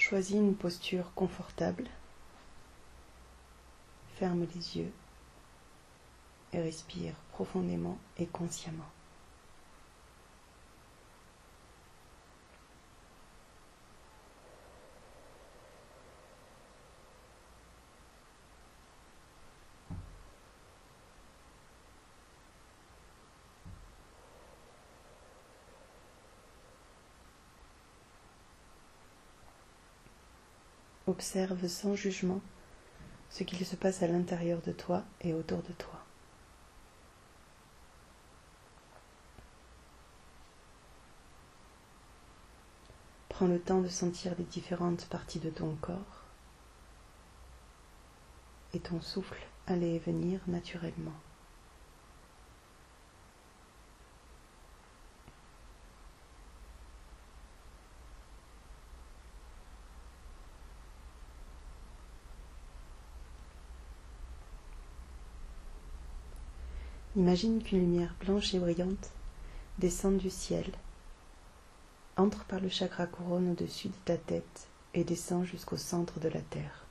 Choisis une posture confortable, ferme les yeux et respire profondément et consciemment. Observe sans jugement ce qu'il se passe à l'intérieur de toi et autour de toi. Prends le temps de sentir les différentes parties de ton corps et ton souffle aller et venir naturellement. Imagine qu'une lumière blanche et brillante descend du ciel, entre par le chakra couronne au-dessus de ta tête et descend jusqu'au centre de la terre.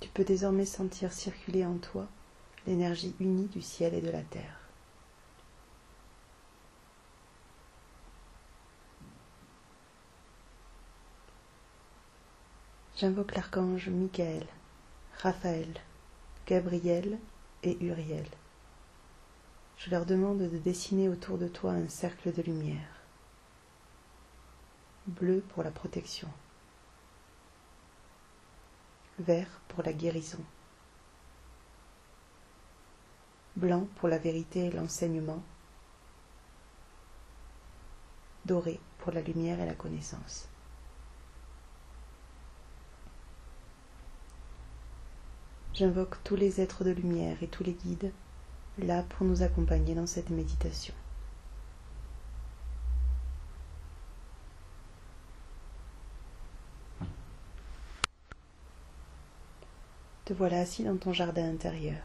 Tu peux désormais sentir circuler en toi l'énergie unie du ciel et de la terre. J'invoque l'archange Michael, Raphaël, Gabriel et Uriel. Je leur demande de dessiner autour de toi un cercle de lumière. Bleu pour la protection. Vert pour la guérison. Blanc pour la vérité et l'enseignement. Doré pour la lumière et la connaissance. J'invoque tous les êtres de lumière et tous les guides, là pour nous accompagner dans cette méditation. Te voilà assis dans ton jardin intérieur,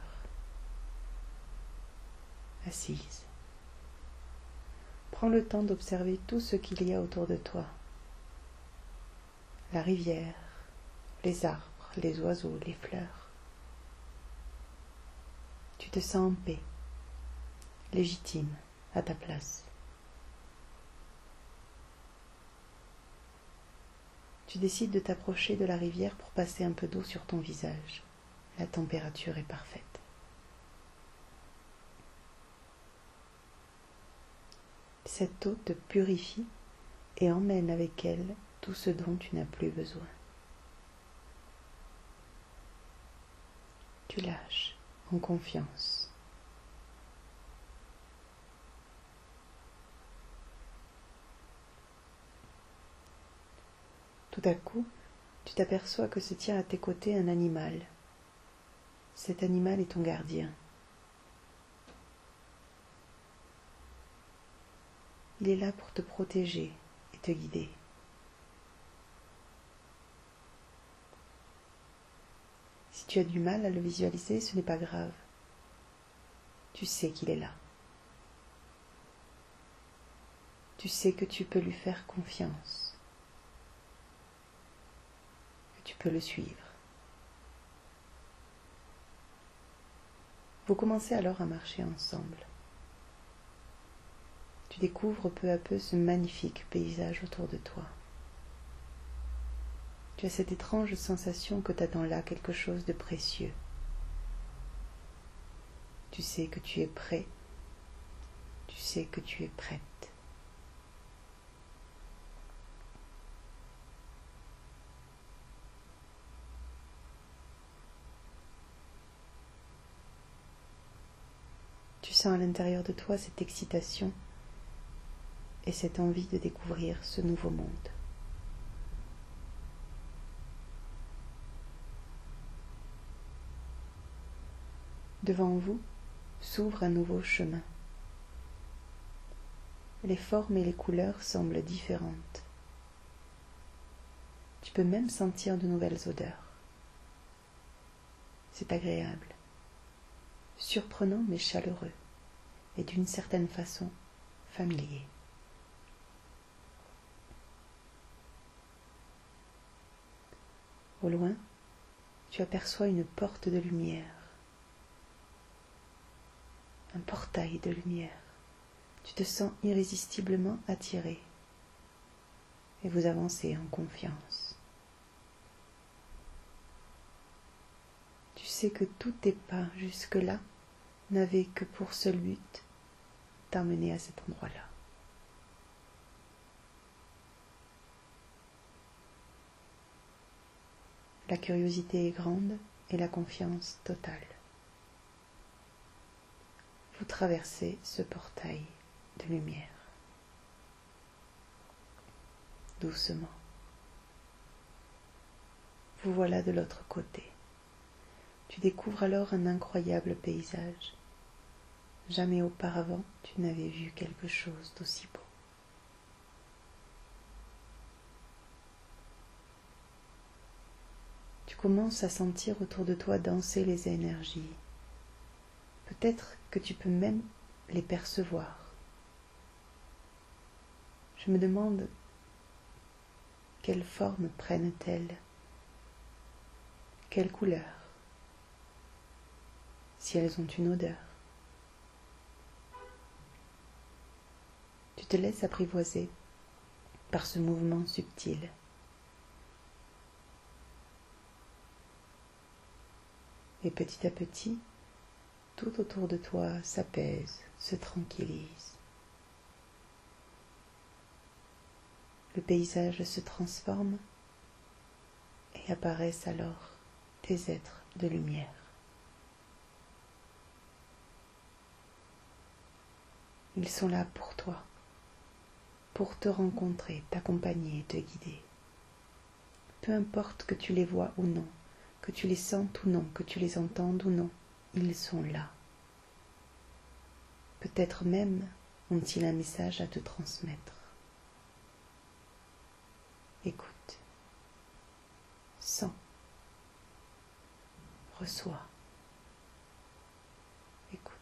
assise. Prends le temps d'observer tout ce qu'il y a autour de toi. La rivière, les arbres, les oiseaux, les fleurs. Tu te sens en paix, légitime, à ta place. Tu décides de t'approcher de la rivière pour passer un peu d'eau sur ton visage. La température est parfaite. Cette eau te purifie et emmène avec elle tout ce dont tu n'as plus besoin. Tu lâches en confiance. Tout à coup, tu t'aperçois que se tient à tes côtés un animal. Cet animal est ton gardien. Il est là pour te protéger et te guider. Si tu as du mal à le visualiser, ce n'est pas grave. Tu sais qu'il est là. Tu sais que tu peux lui faire confiance, que tu peux le suivre. Vous commencez alors à marcher ensemble. Tu découvres peu à peu ce magnifique paysage autour de toi. Tu as cette étrange sensation que t'attend là quelque chose de précieux. Tu sais que tu es prêt. Tu sais que tu es prête. Tu sens à l'intérieur de toi cette excitation et cette envie de découvrir ce nouveau monde. Devant vous s'ouvre un nouveau chemin. Les formes et les couleurs semblent différentes. Tu peux même sentir de nouvelles odeurs. C'est agréable, surprenant mais chaleureux, et d'une certaine façon familier. Au loin, tu aperçois une porte de lumière, un portail de lumière. Tu te sens irrésistiblement attiré et vous avancez en confiance. Tu sais que tous tes pas jusque-là n'avaient que pour seul but t'emmener à cet endroit-là. La curiosité est grande et la confiance totale. Vous traversez ce portail de lumière. Doucement. Vous voilà de l'autre côté. Tu découvres alors un incroyable paysage. Jamais auparavant tu n'avais vu quelque chose d'aussi beau. Tu commences à sentir autour de toi danser les énergies. Peut-être que tu peux même les percevoir. Je me demande quelle forme prennent-elles, quelle couleur, si elles ont une odeur. Tu te laisses apprivoiser par ce mouvement subtil. Et petit à petit, tout autour de toi s'apaise, se tranquillise. Le paysage se transforme et apparaissent alors tes êtres de lumière. Ils sont là pour toi, pour te rencontrer, t'accompagner, te guider. Peu importe que tu les vois ou non, que tu les sentes ou non, que tu les entendes ou non, ils sont là. Peut-être même ont-ils un message à te transmettre. Écoute, sens, reçois, écoute.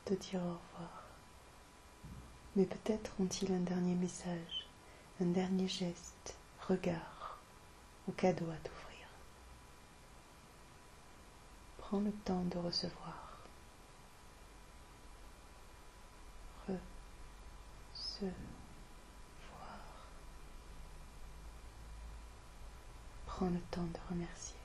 te dire au revoir. Mais peut-être ont-ils un dernier message, un dernier geste, regard ou cadeau à t'offrir. Prends le temps de recevoir. Recevoir. Prends le temps de remercier.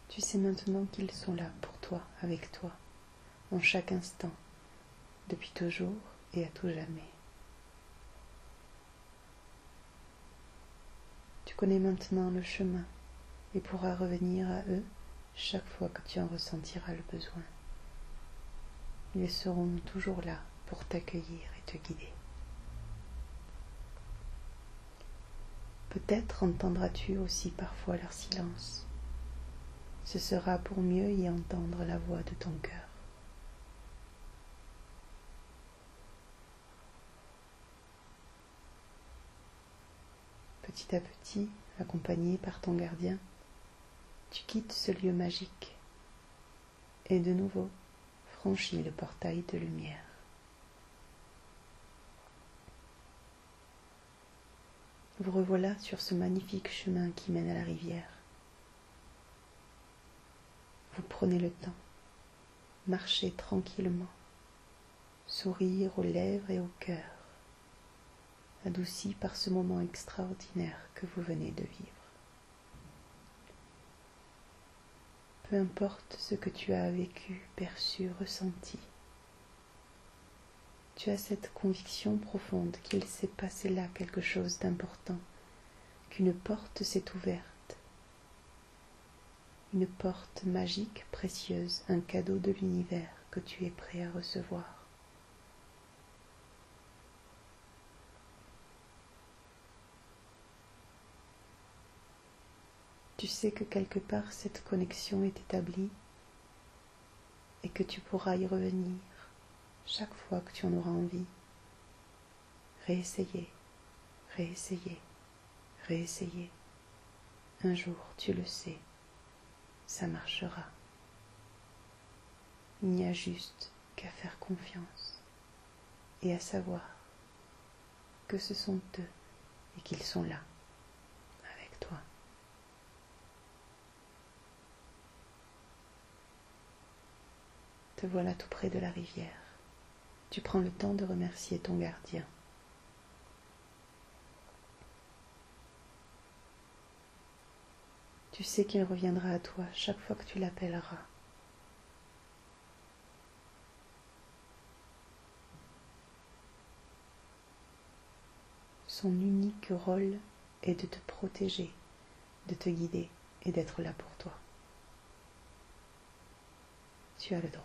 Tu sais maintenant qu'ils sont là pour toi, avec toi, en chaque instant, depuis toujours et à tout jamais. Tu connais maintenant le chemin et pourras revenir à eux chaque fois que tu en ressentiras le besoin. Ils seront toujours là pour t'accueillir et te guider. Peut-être entendras-tu aussi parfois leur silence. Ce sera pour mieux y entendre la voix de ton cœur. Petit à petit, accompagné par ton gardien, tu quittes ce lieu magique et de nouveau franchis le portail de lumière. Vous revoilà sur ce magnifique chemin qui mène à la rivière. Vous prenez le temps, marchez tranquillement, sourire aux lèvres et au cœur, adouci par ce moment extraordinaire que vous venez de vivre. Peu importe ce que tu as vécu, perçu, ressenti, tu as cette conviction profonde qu'il s'est passé là quelque chose d'important, qu'une porte s'est ouverte, une porte magique, précieuse, un cadeau de l'univers que tu es prêt à recevoir. Tu sais que quelque part cette connexion est établie et que tu pourras y revenir chaque fois que tu en auras envie. Réessayer, réessayer, réessayer. Un jour, tu le sais, ça marchera. Il n'y a juste qu'à faire confiance et à savoir que ce sont eux et qu'ils sont là, avec toi. Te voilà tout près de la rivière. Tu prends le temps de remercier ton gardien. Tu sais qu'il reviendra à toi chaque fois que tu l'appelleras. Son unique rôle est de te protéger, de te guider et d'être là pour toi. Tu as le droit.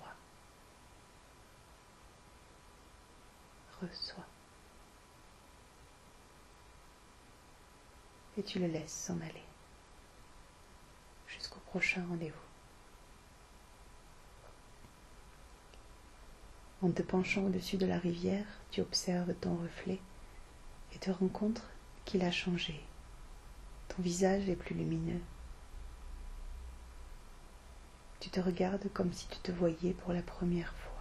Reçois. Et tu le laisses s'en aller. Jusqu'au prochain rendez-vous. En te penchant au-dessus de la rivière, tu observes ton reflet et te rends compte qu'il a changé. Ton visage est plus lumineux. Tu te regardes comme si tu te voyais pour la première fois.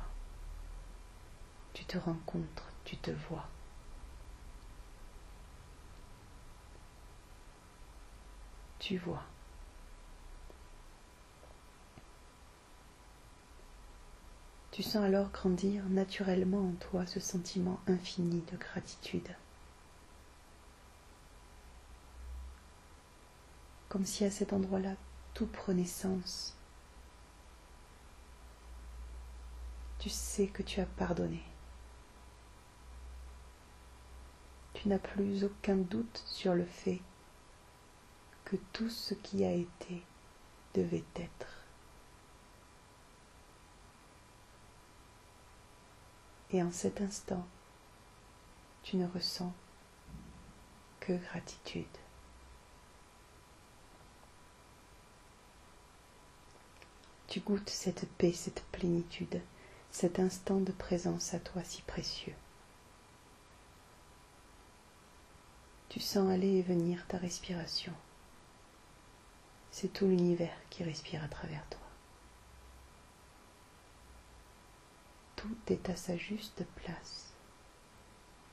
Tu te rencontres, tu te vois. Tu vois. Tu sens alors grandir naturellement en toi ce sentiment infini de gratitude. Comme si à cet endroit-là, tout prenait sens. Tu sais que tu as pardonné. Tu n'as plus aucun doute sur le fait que tout ce qui a été devait être. Et en cet instant, tu ne ressens que gratitude. Tu goûtes cette paix, cette plénitude, cet instant de présence à toi si précieux. Tu sens aller et venir ta respiration. C'est tout l'univers qui respire à travers toi. Tout est à sa juste place.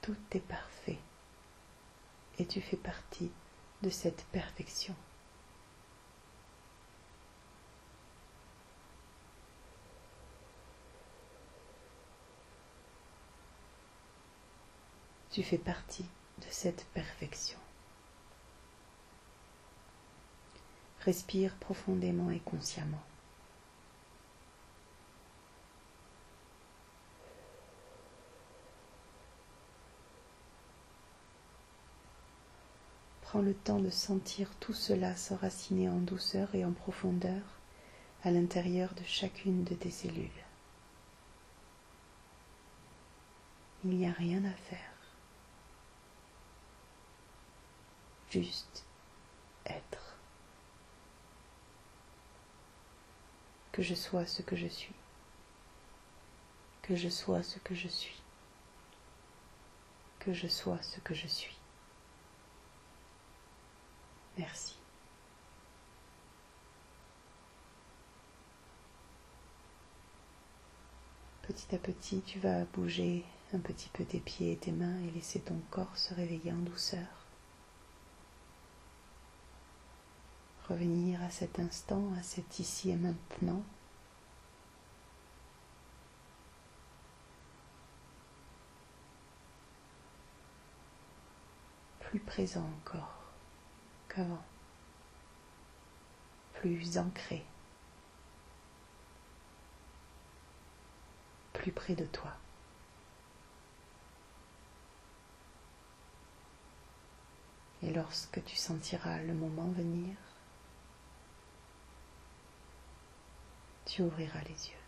Tout est parfait. Et tu fais partie de cette perfection. Tu fais partie de cette perfection. Respire profondément et consciemment. Prends le temps de sentir tout cela s'enraciner en douceur et en profondeur à l'intérieur de chacune de tes cellules. Il n'y a rien à faire. Juste être. Que je sois ce que je suis. Que je sois ce que je suis. Que je sois ce que je suis. Merci. Petit à petit, tu vas bouger un petit peu tes pieds et tes mains et laisser ton corps se réveiller en douceur. Revenir à cet instant, à cet ici et maintenant. Plus présent encore qu'avant. Plus ancré. Plus près de toi. Et lorsque tu sentiras le moment venir, tu ouvriras les yeux.